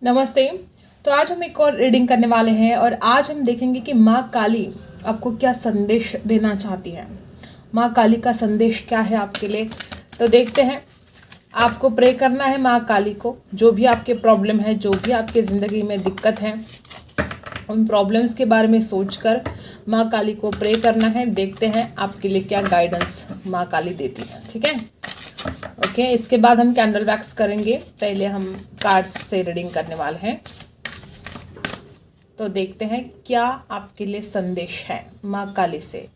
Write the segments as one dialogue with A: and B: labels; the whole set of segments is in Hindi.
A: नमस्ते। तो आज हम एक और रीडिंग करने वाले हैं और आज हम देखेंगे कि माँ काली आपको क्या संदेश देना चाहती है। माँ काली का संदेश क्या है आपके लिए, तो देखते हैं। आपको प्रे करना है माँ काली को। जो भी आपके प्रॉब्लम है, जो भी आपके ज़िंदगी में दिक्कत है, उन प्रॉब्लम्स के बारे में सोचकर माँ काली को प्रे करना है। देखते हैं आपके लिए क्या गाइडेंस माँ काली देती है। ठीक है, ओके। इसके बाद हम कैंडल वैक्स करेंगे। पहले हम कार्ड्स से रीडिंग करने वाले हैं, तो देखते हैं क्या आपके लिए संदेश है माँ काली से।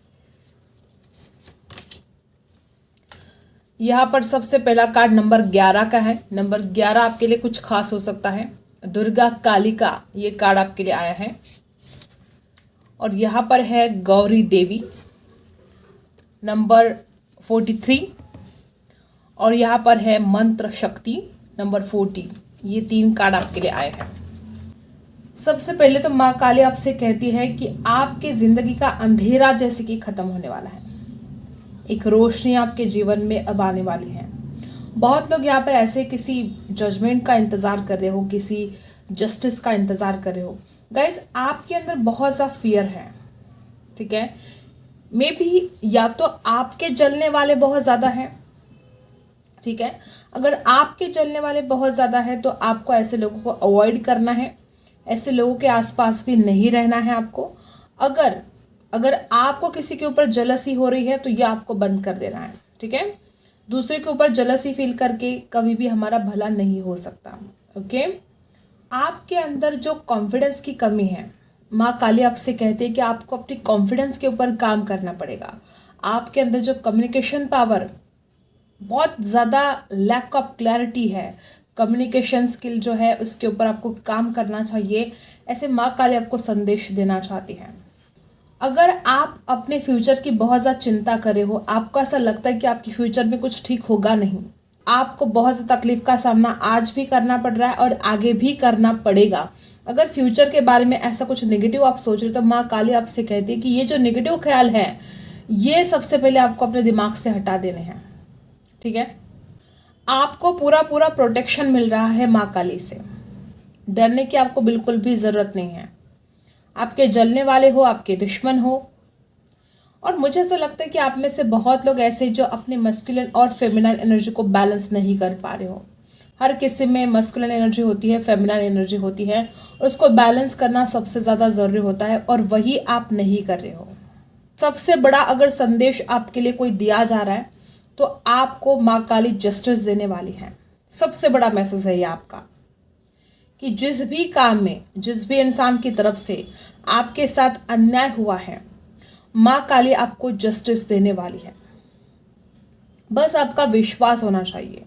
A: यहाँ पर सबसे पहला कार्ड नंबर 11 का है। नंबर 11 आपके लिए कुछ खास हो सकता है। दुर्गा काली का ये कार्ड आपके लिए आया है। और यहाँ पर है गौरी देवी नंबर 43, और यहाँ पर है मंत्र शक्ति नंबर 40। ये 3 कार्ड आपके लिए आए हैं। सबसे पहले तो माँ काली आपसे कहती है कि आपके जिंदगी का अंधेरा जैसे कि खत्म होने वाला है। एक रोशनी आपके जीवन में अब आने वाली है। बहुत लोग यहाँ पर ऐसे किसी जजमेंट का इंतजार कर रहे हो, किसी जस्टिस का इंतजार कर रहे हो। गाइस, आपके अंदर बहुत सा फियर है। ठीक है, मे बी या तो आपके जलने वाले बहुत ज्यादा हैं। ठीक है, अगर आपके जलने वाले बहुत ज़्यादा है तो आपको ऐसे लोगों को अवॉइड करना है। ऐसे लोगों के आसपास भी नहीं रहना है आपको। अगर आपको किसी के ऊपर जलसी हो रही है तो ये आपको बंद कर देना है। ठीक है, दूसरे के ऊपर जलसी फील करके कभी भी हमारा भला नहीं हो सकता। ओके, आपके अंदर जो कॉन्फिडेंस की कमी है, माँ काली आपसे कहती है कि आपको अपनी कॉन्फिडेंस के ऊपर काम करना पड़ेगा। आपके अंदर जो कम्युनिकेशन पावर, बहुत ज़्यादा लैक ऑफ क्लैरिटी है, कम्युनिकेशन स्किल जो है उसके ऊपर आपको काम करना चाहिए। ऐसे माँ काली आपको संदेश देना चाहती है। अगर आप अपने फ्यूचर की बहुत ज़्यादा चिंता कर रहे हो, आपको ऐसा लगता है कि आपके फ्यूचर में कुछ ठीक होगा नहीं, आपको बहुत ज़्यादा तकलीफ का सामना आज भी करना पड़ रहा है और आगे भी करना पड़ेगा। अगर फ्यूचर के बारे में ऐसा कुछ नेगेटिव आप सोच रहे हो तो माँ काली आपसे कहती है कि ये जो नेगेटिव ख्याल है, ये सबसे पहले आपको अपने दिमाग से हटा देने हैं। ठीक है, आपको पूरा प्रोटेक्शन मिल रहा है माँ काली से। डरने की आपको बिल्कुल भी जरूरत नहीं है। आपके जलने वाले हो, आपके दुश्मन हो, और मुझे ऐसा लगता है कि आप में से बहुत लोग ऐसे जो अपने मस्कुलिन और फेमिनाइन एनर्जी को बैलेंस नहीं कर पा रहे हो। हर किसी में मस्कुलिन एनर्जी होती है, फेमिनाइन एनर्जी होती है, उसको बैलेंस करना सबसे ज़्यादा ज़रूरी होता है, और वही आप नहीं कर रहे हो। सबसे बड़ा अगर संदेश आपके लिए कोई दिया जा रहा है तो आपको माँ काली जस्टिस देने वाली है। सबसे बड़ा मैसेज है ये आपका कि जिस भी काम में, जिस भी इंसान की तरफ से आपके साथ अन्याय हुआ है, माँ काली आपको जस्टिस देने वाली है। बस आपका विश्वास होना चाहिए।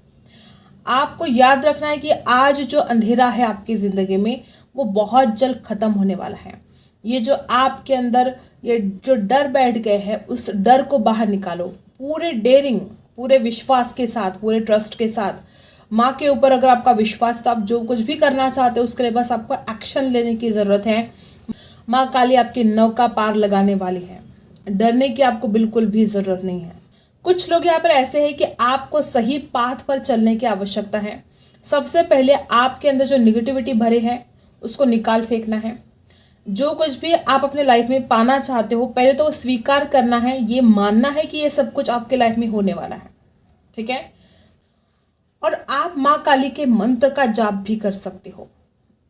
A: आपको याद रखना है कि आज जो अंधेरा है आपकी जिंदगी में, वो बहुत जल्द खत्म होने वाला है। ये जो आपके अंदर ये जो डर बैठ गए हैं, उस डर को बाहर निकालो। पूरे डेयरिंग, पूरे विश्वास के साथ, पूरे ट्रस्ट के साथ माँ के ऊपर अगर आपका विश्वास, तो आप जो कुछ भी करना चाहते हो उसके लिए बस आपको एक्शन लेने की जरूरत है। माँ काली आपकी नौका पार लगाने वाली है। डरने की आपको बिल्कुल भी जरूरत नहीं है। कुछ लोग यहाँ पर ऐसे हैं कि आपको सही पाथ पर चलने की आवश्यकता है। सबसे पहले आपके अंदर जो निगेटिविटी भरे हैं उसको निकाल फेंकना है। जो कुछ भी आप अपने लाइफ में पाना चाहते हो, पहले तो स्वीकार करना है, ये मानना है कि ये सब कुछ आपके लाइफ में होने वाला है। ठीक है, और आप माँ काली के मंत्र का जाप भी कर सकते हो।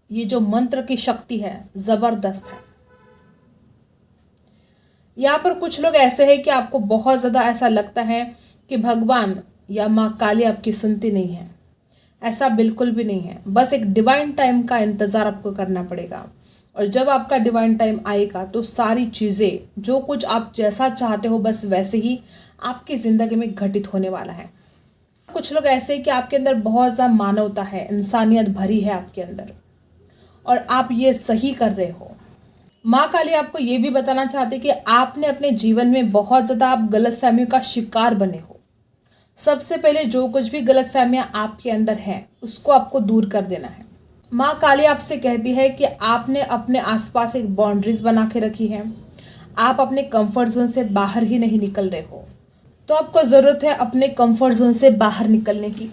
A: ये जो मंत्र की शक्ति है जबरदस्त है। यहाँ पर कुछ लोग ऐसे हैं कि आपको बहुत ज्यादा ऐसा लगता है कि भगवान या माँ काली आपकी सुनती नहीं है। ऐसा बिल्कुल भी नहीं है। बस एक डिवाइन टाइम का इंतजार आपको करना पड़ेगा, और जब आपका डिवाइन टाइम आएगा तो सारी चीजें, जो कुछ आप जैसा चाहते हो, बस वैसे ही आपकी जिंदगी में घटित होने वाला है। कुछ लोग ऐसे हैं कि आपके अंदर बहुत ज्यादा मानवता है, इंसानियत भरी है आपके अंदर, और आप ये सही कर रहे हो। माँ काली आपको ये भी बताना चाहते कि आपने अपने जीवन में बहुत ज्यादा आप गलतफहमियों का शिकार बने हो। सबसे पहले जो कुछ भी गलतफहमियां आपके अंदर है उसको आपको दूर कर देना है। माँ काली आपसे कहती है कि आपने अपने आसपास एक बाउंड्रीज बना के रखी है। आप अपने कंफर्ट जोन से बाहर ही नहीं निकल रहे हो, तो आपको ज़रूरत है अपने कंफर्ट जोन से बाहर निकलने की।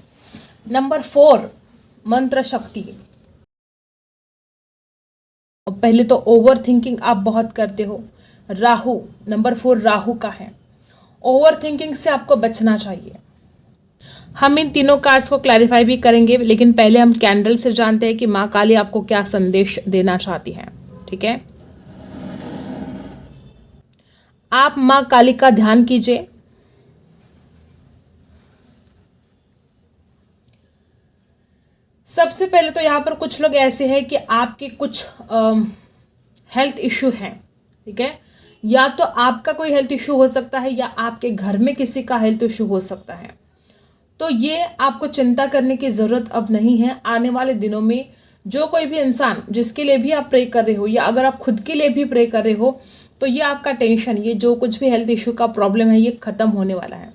A: नंबर 4, मंत्र शक्ति। और पहले तो ओवर थिंकिंग आप बहुत करते हो। राहु नंबर 4 राहु का है। ओवर थिंकिंग से आपको बचना चाहिए। हम इन तीनों कार्ड्स को क्लैरिफाई भी करेंगे, लेकिन पहले हम कैंडल से जानते हैं कि माँ काली आपको क्या संदेश देना चाहती है। ठीक है, आप माँ काली का ध्यान कीजिए। सबसे पहले तो यहाँ पर कुछ लोग ऐसे हैं कि आपके कुछ हेल्थ इश्यू हैं। ठीक है, या तो आपका कोई हेल्थ इश्यू हो सकता है या आपके घर में किसी का हेल्थ इश्यू हो सकता है। तो ये आपको चिंता करने की ज़रूरत अब नहीं है। आने वाले दिनों में जो कोई भी इंसान जिसके लिए भी आप प्रे कर रहे हो या अगर आप खुद के लिए भी प्रे कर रहे हो, तो ये आपका टेंशन, ये जो कुछ भी हेल्थ इश्यू का प्रॉब्लम है, ये ख़त्म होने वाला है।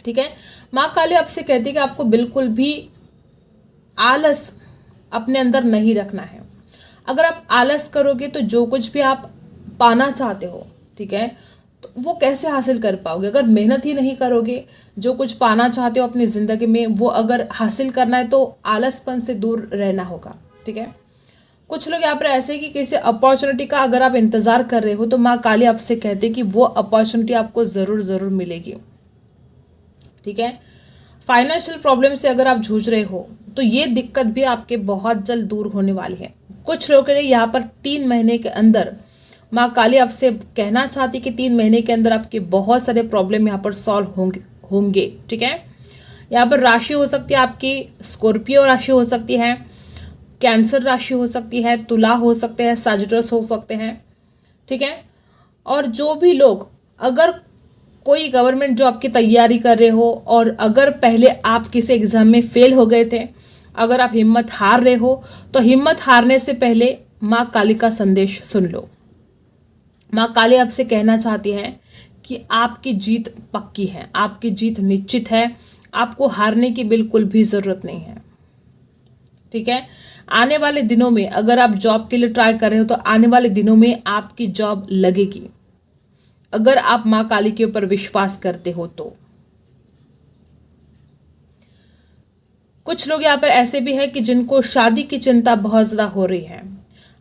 A: ठीक है, माँ काली आपसे कहती है कि आपको बिल्कुल भी आलस अपने अंदर नहीं रखना है। अगर आप आलस करोगे तो जो कुछ भी आप पाना चाहते हो, ठीक है, तो वो कैसे हासिल कर पाओगे? अगर मेहनत ही नहीं करोगे, जो कुछ पाना चाहते हो अपनी ज़िंदगी में वो अगर हासिल करना है तो आलसपन से दूर रहना होगा। ठीक है, कुछ लोग यहाँ पर ऐसे कि किसी अपॉर्चुनिटी का अगर आप इंतज़ार कर रहे हो तो माँ काली आपसे कहते कि वो अपॉर्चुनिटी आपको ज़रूर ज़रूर मिलेगी। ठीक है, फाइनेंशियल प्रॉब्लम से अगर आप जूझ रहे हो तो ये दिक्कत भी आपके बहुत जल्द दूर होने वाली है। कुछ लोगों के लिए यहाँ पर 3 महीने के अंदर माँ काली आपसे कहना चाहती कि 3 महीने के अंदर आपके बहुत सारे प्रॉब्लम यहाँ पर सॉल्व होंगे। ठीक है, यहाँ पर राशि हो सकती है आपकी स्कॉर्पियो राशि हो सकती है, कैंसर राशि हो सकती है, तुला हो सकते हैं, सजिटस हो सकते हैं। ठीक है, और जो भी लोग अगर कोई गवर्नमेंट जॉब की तैयारी कर रहे हो और अगर पहले आप किसी एग्जाम में फेल हो गए थे, अगर आप हिम्मत हार रहे हो, तो हिम्मत हारने से पहले माँ काली का संदेश सुन लो। माँ काली आपसे कहना चाहती है कि आपकी जीत पक्की है, आपकी जीत निश्चित है, आपको हारने की बिल्कुल भी ज़रूरत नहीं है। ठीक है, आने वाले दिनों में अगर आप जॉब के लिए ट्राई कर रहे हो तो आने वाले दिनों में आपकी जॉब लगेगी, अगर आप माँ काली के ऊपर विश्वास करते हो तो। कुछ लोग यहाँ पर ऐसे भी हैं कि जिनको शादी की चिंता बहुत ज़्यादा हो रही है।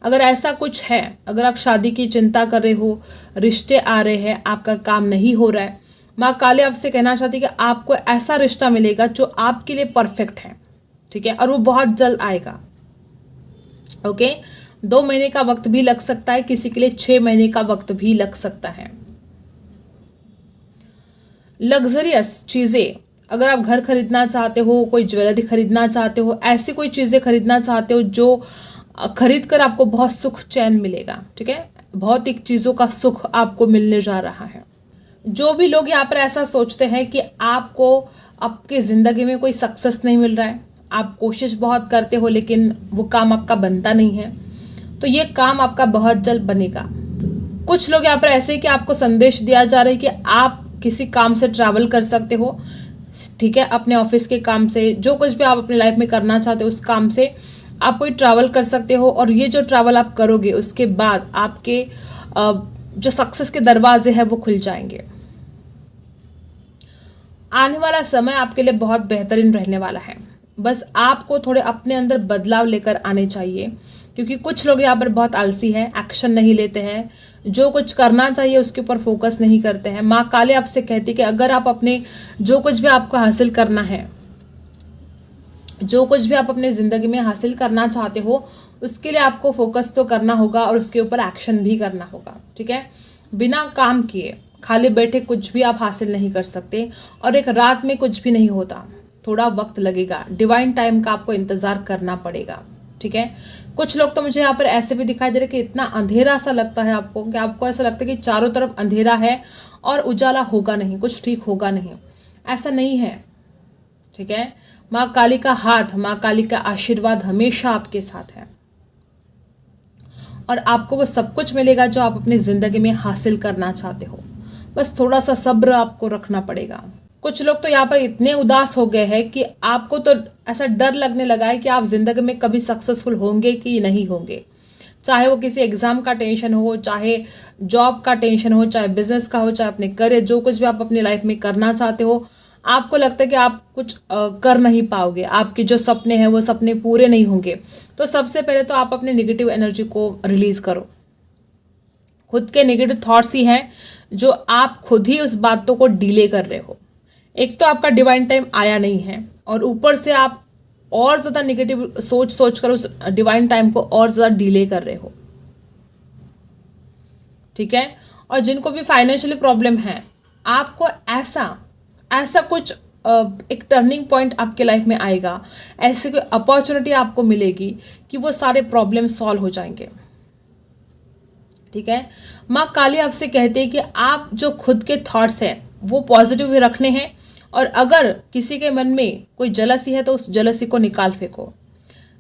A: अगर ऐसा कुछ है, अगर आप शादी की चिंता कर रहे हो, रिश्ते आ रहे हैं, आपका काम नहीं हो रहा है, माँ काली आपसे कहना चाहती है कि आपको ऐसा रिश्ता मिलेगा जो आपके लिए परफेक्ट है। ठीक है, और वो बहुत जल्द आएगा। ओके, 2 महीने का वक्त भी लग सकता है, किसी के लिए 6 महीने का वक्त भी लग सकता है। लग्जरियस चीज़ें, अगर आप घर खरीदना चाहते हो, कोई ज्वेलरी खरीदना चाहते हो, ऐसी कोई चीज़ें खरीदना चाहते हो जो खरीद कर आपको बहुत सुख चैन मिलेगा। ठीक है, भौतिक चीज़ों का सुख आपको मिलने जा रहा है। जो भी लोग यहाँ पर ऐसा सोचते हैं कि आपको आपकी ज़िंदगी में कोई सक्सेस नहीं मिल रहा है, आप कोशिश बहुत करते हो लेकिन वो काम आपका बनता नहीं है, तो ये काम आपका बहुत जल्द बनेगा। कुछ लोग यहाँ पर ऐसे कि आपको संदेश दिया जा रहा है कि आप किसी काम से ट्रैवल कर सकते हो। ठीक है, अपने ऑफिस के काम से, जो कुछ भी आप अपनी लाइफ में करना चाहते हो उस काम से आप कोई ट्रैवल कर सकते हो, और ये जो ट्रैवल आप करोगे उसके बाद आपके जो सक्सेस के दरवाजे हैं वो खुल जाएंगे। आने वाला समय आपके लिए बहुत बेहतरीन रहने वाला है। बस आपको थोड़े अपने अंदर बदलाव लेकर आने चाहिए, क्योंकि कुछ लोग यहाँ पर बहुत आलसी हैं, एक्शन नहीं लेते हैं, जो कुछ करना चाहिए उसके ऊपर फोकस नहीं करते हैं। माँ काली आपसे कहती कि अगर आप अपने जो कुछ भी आपको हासिल करना है, जो कुछ भी आप अपने ज़िंदगी में हासिल करना चाहते हो, उसके लिए आपको फोकस तो करना होगा और उसके ऊपर एक्शन भी करना होगा। ठीक है, बिना काम किए खाली बैठे कुछ भी आप हासिल नहीं कर सकते, और एक रात में कुछ भी नहीं होता, थोड़ा वक्त लगेगा, डिवाइन टाइम का आपको इंतज़ार करना पड़ेगा। ठीक है, कुछ लोग तो मुझे यहाँ पर ऐसे भी दिखाई दे रहे कि इतना अंधेरा सा लगता है आपको, कि आपको ऐसा लगता है कि चारों तरफ अंधेरा है और उजाला होगा नहीं, कुछ ठीक होगा नहीं। ऐसा नहीं है। ठीक है, माँ काली का हाथ, माँ काली का आशीर्वाद हमेशा आपके साथ है, और आपको वो सब कुछ मिलेगा जो आप अपनी ज़िंदगी में हासिल करना चाहते हो। बस थोड़ा सा सब्र आपको रखना पड़ेगा। कुछ लोग तो यहाँ पर इतने उदास हो गए हैं कि आपको तो ऐसा डर लगने लगा है कि आप ज़िंदगी में कभी सक्सेसफुल होंगे कि नहीं होंगे। चाहे वो किसी एग्ज़ाम का टेंशन हो, चाहे जॉब का टेंशन हो, चाहे बिजनेस का हो, चाहे अपने करियर, जो कुछ भी आप अपनी लाइफ में करना चाहते हो, आपको लगता है कि आप कुछ कर नहीं पाओगे, आपके जो सपने हैं वो सपने पूरे नहीं होंगे, तो सबसे पहले तो आप अपने नेगेटिव एनर्जी को रिलीज करो। खुद के नेगेटिव थॉट्स ही हैं जो आप खुद ही उस बातों को डिले कर रहे हो। एक तो आपका डिवाइन टाइम आया नहीं है, और ऊपर से आप और ज़्यादा नेगेटिव सोच कर उस डिवाइन टाइम को और ज़्यादा डिले कर रहे हो। ठीक है। और जिनको भी फाइनेंशियली प्रॉब्लम है, आपको ऐसा कुछ एक टर्निंग पॉइंट आपके लाइफ में आएगा, ऐसी कोई अपॉर्चुनिटी आपको मिलेगी कि वो सारे प्रॉब्लम सॉल्व हो जाएंगे। ठीक है। माँ काली आपसे कहते हैं कि आप जो खुद के थॉट्स हैं वो पॉजिटिव भी रखने हैं, और अगर किसी के मन में कोई जलसी है तो उस जलसी को निकाल फेंको।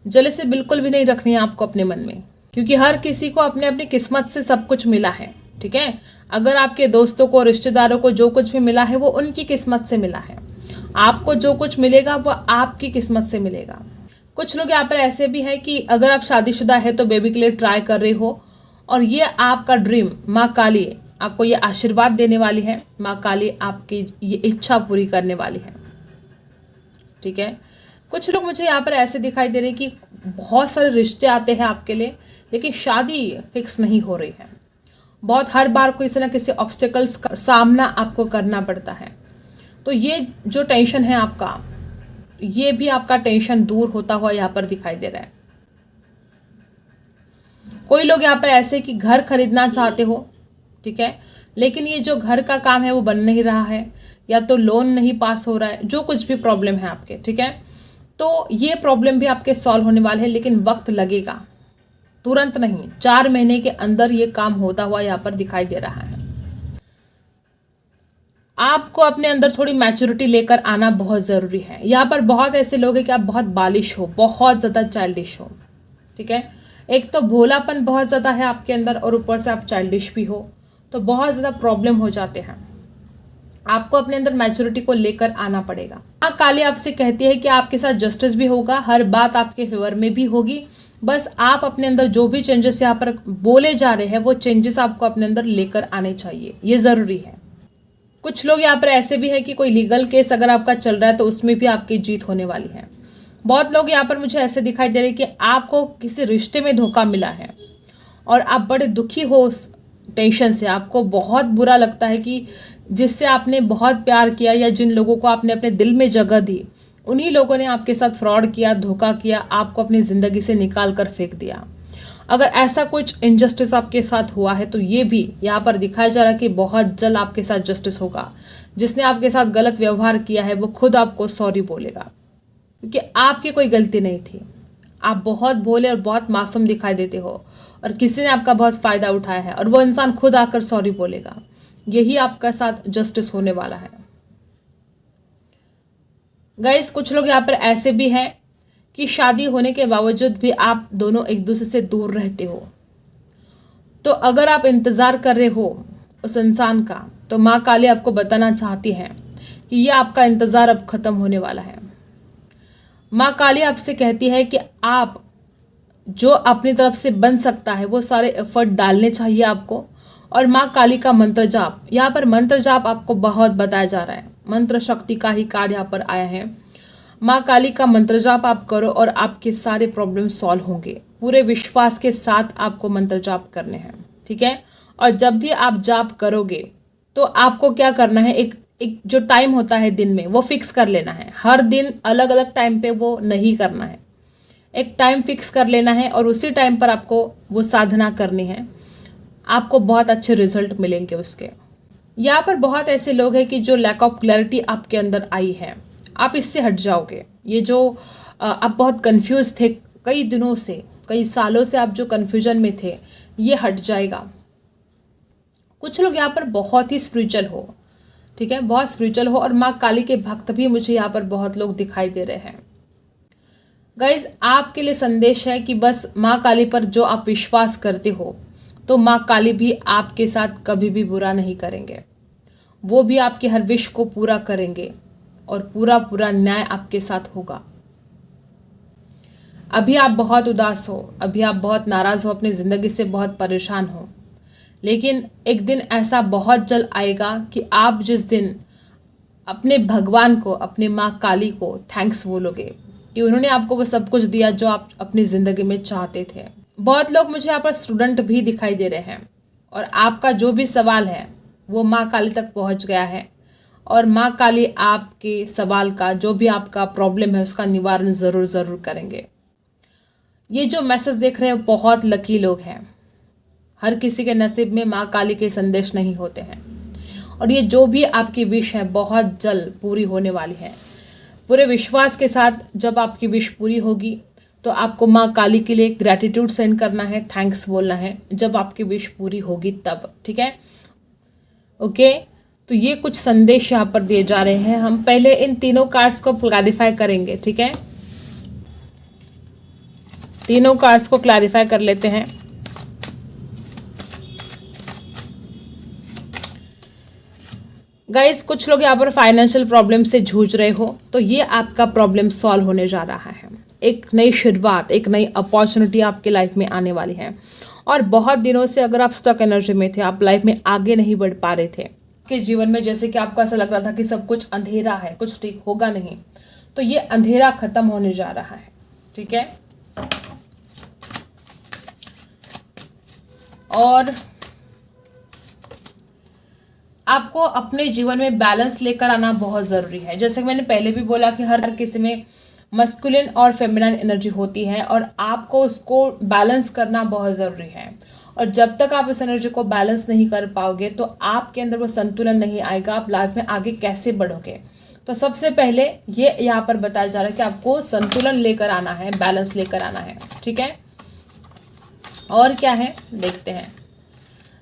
A: जलसी बिल्कुल भी नहीं रखनी है आपको अपने मन में, क्योंकि हर किसी को अपने अपनी किस्मत से सब कुछ मिला है। ठीक है। अगर आपके दोस्तों को, रिश्तेदारों को जो कुछ भी मिला है वो उनकी किस्मत से मिला है। आपको जो कुछ मिलेगा वो आपकी किस्मत से मिलेगा। कुछ लोग यहाँ पर ऐसे भी हैं कि अगर आप शादीशुदा है तो बेबी के लिए ट्राई कर रहे हो, और ये आपका ड्रीम माँ काली आपको ये आशीर्वाद देने वाली है। माँ काली आपकी ये इच्छा पूरी करने वाली है। ठीक है। कुछ लोग मुझे यहाँ पर ऐसे दिखाई दे रहे कि बहुत सारे रिश्ते आते हैं आपके लिए, लेकिन शादी फिक्स नहीं हो रही है। बहुत हर बार किसी ना किसी ऑब्स्टिकल्स का सामना आपको करना पड़ता है। तो ये जो टेंशन है आपका, ये भी आपका टेंशन दूर होता हुआ यहाँ पर दिखाई दे रहा है। कोई लोग यहाँ पर ऐसे कि घर खरीदना चाहते हो। ठीक है। लेकिन ये जो घर का काम है वो बन नहीं रहा है, या तो लोन नहीं पास हो रहा है, जो कुछ भी प्रॉब्लम है आपके। ठीक है। तो ये प्रॉब्लम भी आपके सॉल्व होने वाले हैं, लेकिन वक्त लगेगा, तुरंत नहीं। 4 महीने के अंदर ये काम होता हुआ यहाँ पर दिखाई दे रहा है। आपको अपने अंदर थोड़ी मैच्योरिटी लेकर आना बहुत ज़रूरी है। यहाँ पर बहुत ऐसे लोग हैं कि आप बहुत बालिश हो, बहुत ज़्यादा चाइल्डिश हो। ठीक है। एक तो भोलापन बहुत ज़्यादा है आपके अंदर, और ऊपर से आप चाइल्डिश भी हो, तो बहुत ज़्यादा प्रॉब्लम हो जाते हैं। आपको अपने अंदर मैच्योरिटी को लेकर आना पड़ेगा। माँ काली आपसे कहती है कि आपके साथ जस्टिस भी होगा, हर बात आपके फेवर में भी होगी। बस आप अपने अंदर जो भी चेंजेस यहाँ पर बोले जा रहे हैं वो चेंजेस आपको अपने अंदर लेकर आने चाहिए, ये ज़रूरी है। कुछ लोग यहाँ पर ऐसे भी है कि कोई लीगल केस अगर आपका चल रहा है तो उसमें भी आपकी जीत होने वाली है। बहुत लोग यहाँ पर मुझे ऐसे दिखाई दे रहे कि आपको किसी रिश्ते में धोखा मिला है, और आप बड़े दुखी हो उस टेंशन से। आपको बहुत बुरा लगता है कि जिससे आपने बहुत प्यार किया, या जिन लोगों को आपने अपने दिल में जगह दी, उन्हीं लोगों ने आपके साथ फ्रॉड किया, धोखा किया, आपको अपनी ज़िंदगी से निकाल कर फेंक दिया। अगर ऐसा कुछ इनजस्टिस आपके साथ हुआ है तो ये भी यहाँ पर दिखाया जा रहा है कि बहुत जल्द आपके साथ जस्टिस होगा। जिसने आपके साथ गलत व्यवहार किया है वो खुद आपको सॉरी बोलेगा, क्योंकि आपकी कोई गलती नहीं थी। आप बहुत भोले और बहुत मासूम दिखाई देते हो, और किसी ने आपका बहुत फ़ायदा उठाया है, और वो इंसान खुद आकर सॉरी बोलेगा। यही आपका साथ जस्टिस होने वाला है। गाइस, कुछ लोग यहाँ पर ऐसे भी हैं कि शादी होने के बावजूद भी आप दोनों एक दूसरे से दूर रहते हो। तो अगर आप इंतज़ार कर रहे हो उस इंसान का, तो माँ काली आपको बताना चाहती है कि ये आपका इंतज़ार अब ख़त्म होने वाला है। माँ काली आपसे कहती है कि आप जो अपनी तरफ से बन सकता है वो सारे एफर्ट डालने चाहिए आपको। और माँ काली का मंत्र जाप, यहाँ पर मंत्र जाप आपको बहुत बताया जा रहा है। मंत्र शक्ति का ही कार्ड यहाँ पर आया है। माँ काली का मंत्र जाप आप करो और आपके सारे प्रॉब्लम सॉल्व होंगे। पूरे विश्वास के साथ आपको मंत्र जाप करने हैं। ठीक है। और जब भी आप जाप करोगे तो आपको क्या करना है, एक जो टाइम होता है दिन में वो फिक्स कर लेना है। हर दिन अलग अलग टाइम पे वो नहीं करना है, एक टाइम फिक्स कर लेना है और उसी टाइम पर आपको वो साधना करनी है। आपको बहुत अच्छे रिजल्ट मिलेंगे उसके। यहाँ पर बहुत ऐसे लोग हैं कि जो लैक ऑफ क्लैरिटी आपके अंदर आई है, आप इससे हट जाओगे। ये जो आप बहुत कंफ्यूज थे कई दिनों से, कई सालों से आप जो कंफ्यूजन में थे, ये हट जाएगा। कुछ लोग यहाँ पर बहुत ही स्पिरिचुअल हो, ठीक है, बहुत स्पिरिचुअल हो, और माँ काली के भक्त भी मुझे यहाँ पर बहुत लोग दिखाई दे रहे हैं। गाइज, आपके लिए संदेश है कि बस माँ काली पर जो आप विश्वास करते हो, तो माँ काली भी आपके साथ कभी भी बुरा नहीं करेंगे। वो भी आपकी हर विश को पूरा करेंगे और पूरा पूरा न्याय आपके साथ होगा। अभी आप बहुत उदास हो, अभी आप बहुत नाराज़ हो, अपनी ज़िंदगी से बहुत परेशान हो, लेकिन एक दिन ऐसा बहुत जल्द आएगा कि आप जिस दिन अपने भगवान को, अपने माँ काली को थैंक्स बोलोगे कि उन्होंने आपको वो सब कुछ दिया जो आप अपनी ज़िंदगी में चाहते थे। बहुत लोग मुझे यहाँ पर स्टूडेंट भी दिखाई दे रहे हैं और आपका जो भी सवाल है वो माँ काली तक पहुँच गया है और माँ काली आपके सवाल का, जो भी आपका प्रॉब्लम है, उसका निवारण ज़रूर ज़रूर करेंगे। ये जो मैसेज देख रहे हैं बहुत लकी लोग हैं। हर किसी के नसीब में माँ काली के संदेश नहीं होते हैं और ये जो भी आपकी विश है बहुत जल्द पूरी होने वाली है। पूरे विश्वास के साथ जब आपकी विश पूरी होगी तो आपको माँ काली के लिए ग्रैटिट्यूड सेंड करना है, थैंक्स बोलना है जब आपकी विश पूरी होगी तब, ठीक है। ओके, तो ये कुछ संदेश यहाँ पर दिए जा रहे हैं। हम पहले इन तीनों कार्ड्स को क्लैरिफाई करेंगे, ठीक है। तीनों कार्ड्स को क्लैरिफाई कर लेते हैं। गाइस, कुछ लोग यहाँ पर फाइनेंशियल प्रॉब्लम से जूझ रहे हो तो ये आपका प्रॉब्लम सॉल्व होने जा रहा है। एक नई शुरुआत, एक नई अपॉर्चुनिटी आपके लाइफ में आने वाली है। और बहुत दिनों से अगर आप स्टक एनर्जी में थे, आप लाइफ में आगे नहीं बढ़ पा रहे थे, आपके जीवन में जैसे कि आपको ऐसा लग रहा था कि सब कुछ अंधेरा है, कुछ ठीक होगा नहीं, तो ये अंधेरा खत्म होने जा रहा है, ठीक है। और आपको अपने जीवन में बैलेंस लेकर आना बहुत ज़रूरी है। जैसे कि मैंने पहले भी बोला कि हर किसी में मस्कुलिन और फेमिनाइन एनर्जी होती है और आपको उसको बैलेंस करना बहुत ज़रूरी है। और जब तक आप उस एनर्जी को बैलेंस नहीं कर पाओगे तो आपके अंदर वो संतुलन नहीं आएगा, आप लाइफ में आगे कैसे बढ़ोगे। तो सबसे पहले ये यहाँ पर बताया जा रहा है कि आपको संतुलन लेकर आना है, बैलेंस लेकर आना है, ठीक है। और क्या है देखते हैं।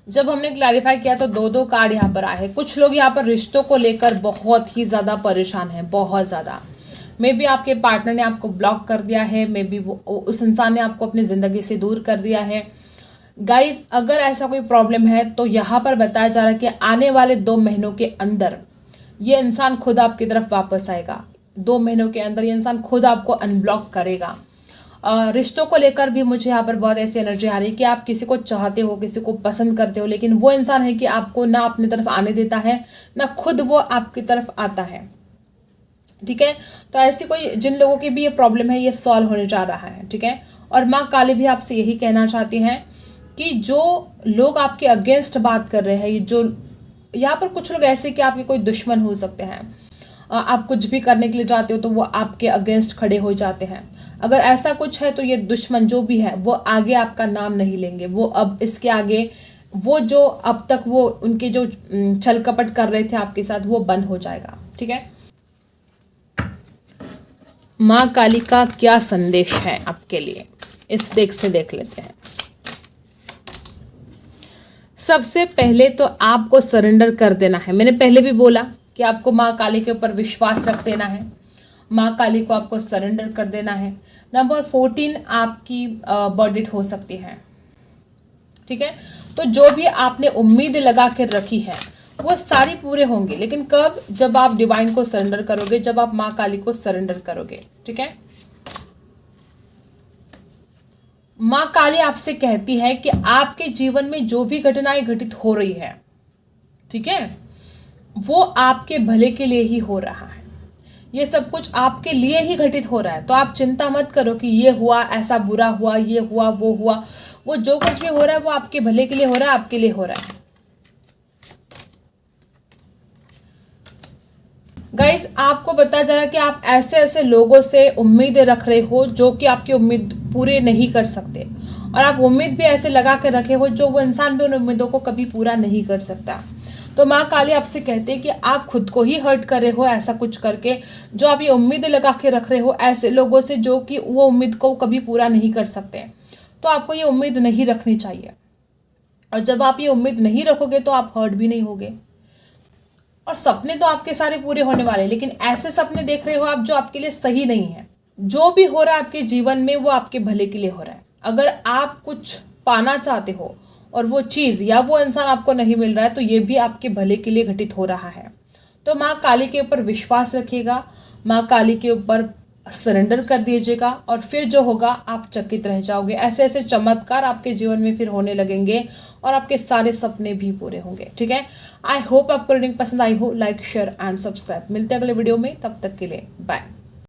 A: जब हमने क्लैरिफाई किया तो दो कार्ड यहाँ पर आए। कुछ लोग यहाँ पर रिश्तों को लेकर बहुत ही ज़्यादा परेशान हैं, बहुत ज़्यादा। मे बी आपके पार्टनर ने आपको ब्लॉक कर दिया है, मे बी उस इंसान ने आपको अपनी ज़िंदगी से दूर कर दिया है। गाइस, अगर ऐसा कोई प्रॉब्लम है तो यहाँ पर बताया जा रहा है कि आने वाले 2 महीनों के अंदर ये इंसान खुद आपकी तरफ वापस आएगा। 2 महीनों के अंदर ये इंसान खुद आपको अनब्लॉक करेगा। रिश्तों को लेकर भी मुझे यहाँ पर बहुत ऐसी एनर्जी आ रही है कि आप किसी को चाहते हो, किसी को पसंद करते हो, लेकिन वो इंसान है कि आपको ना अपनी तरफ आने देता है, ना खुद वो आपकी तरफ आता है, ठीक है। तो ऐसी कोई जिन लोगों की भी ये प्रॉब्लम है ये सॉल्व होने जा रहा है, ठीक है। और माँ काली भी आपसे यही कहना चाहती हैं कि जो लोग आपके अगेंस्ट बात कर रहे हैं, जो यहाँ पर कुछ लोग ऐसे कि आपके कोई दुश्मन हो सकते हैं, आप कुछ भी करने के लिए जाते हो तो वो आपके अगेंस्ट खड़े हो जाते हैं। अगर ऐसा कुछ है तो ये दुश्मन जो भी है वो आगे आपका नाम नहीं लेंगे। वो अब इसके आगे वो जो अब तक वो उनके जो छल कपट कर रहे थे आपके साथ वो बंद हो जाएगा, ठीक है। माँ काली का क्या संदेश है आपके लिए, इस डेक से देख लेते हैं। सबसे पहले तो आपको सरेंडर कर देना है। मैंने पहले भी बोला कि आपको माँ काली के ऊपर विश्वास रख देना है, माँ काली को आपको सरेंडर कर देना है। नंबर 14 आपकी बर्थ हो सकती है, ठीक है। तो जो भी आपने उम्मीद लगा के रखी है वो सारी पूरे होंगे, लेकिन कब? जब आप डिवाइन को सरेंडर करोगे, जब आप माँ काली को सरेंडर करोगे, ठीक है। माँ काली आपसे कहती है कि आपके जीवन में जो भी घटनाएं घटित हो रही है, ठीक है, वो आपके भले के लिए ही हो रहा है। ये सब कुछ आपके लिए ही घटित हो रहा है। तो आप चिंता मत करो कि ये हुआ, ऐसा बुरा हुआ, ये हुआ, वो हुआ। वो जो कुछ भी हो रहा है वो आपके भले के लिए हो रहा है, आपके लिए हो रहा है। गाइस, आपको बताया जा रहा है कि आप ऐसे ऐसे लोगों से उम्मीदें रख रहे हो जो कि आपकी उम्मीद पूरे नहीं कर सकते, और आप उम्मीद भी ऐसे लगा कर रखे हो जो वो इंसान भी उन उम्मीदों को कभी पूरा नहीं कर सकता। तो माँ काली आपसे कहते हैं कि आप खुद को ही हर्ट कर रहे हो ऐसा कुछ करके, जो आप ये उम्मीदें लगा के रख रहे हो ऐसे लोगों से जो कि वो उम्मीद को कभी पूरा नहीं कर सकते। तो आपको ये उम्मीद नहीं रखनी चाहिए, और जब आप ये उम्मीद नहीं रखोगे तो आप हर्ट भी नहीं होगे। और सपने तो आपके सारे पूरे होने वाले, लेकिन ऐसे सपने देख रहे हो आप जो आपके लिए सही नहीं है। जो भी हो रहा है आपके जीवन में वो आपके भले के लिए हो रहा है। अगर आप कुछ पाना चाहते हो और वो चीज़ या वो इंसान आपको नहीं मिल रहा है तो ये भी आपके भले के लिए घटित हो रहा है। तो माँ काली के ऊपर विश्वास रखिएगा, माँ काली के ऊपर सरेंडर कर दीजिएगा और फिर जो होगा आप चकित रह जाओगे। ऐसे ऐसे चमत्कार आपके जीवन में फिर होने लगेंगे और आपके सारे सपने भी पूरे होंगे। ठीक है, आई होप आपको रीडिंग पसंद आई हो। Like share and subscribe. मिलते हैं अगले वीडियो में, तब तक के लिए बाय।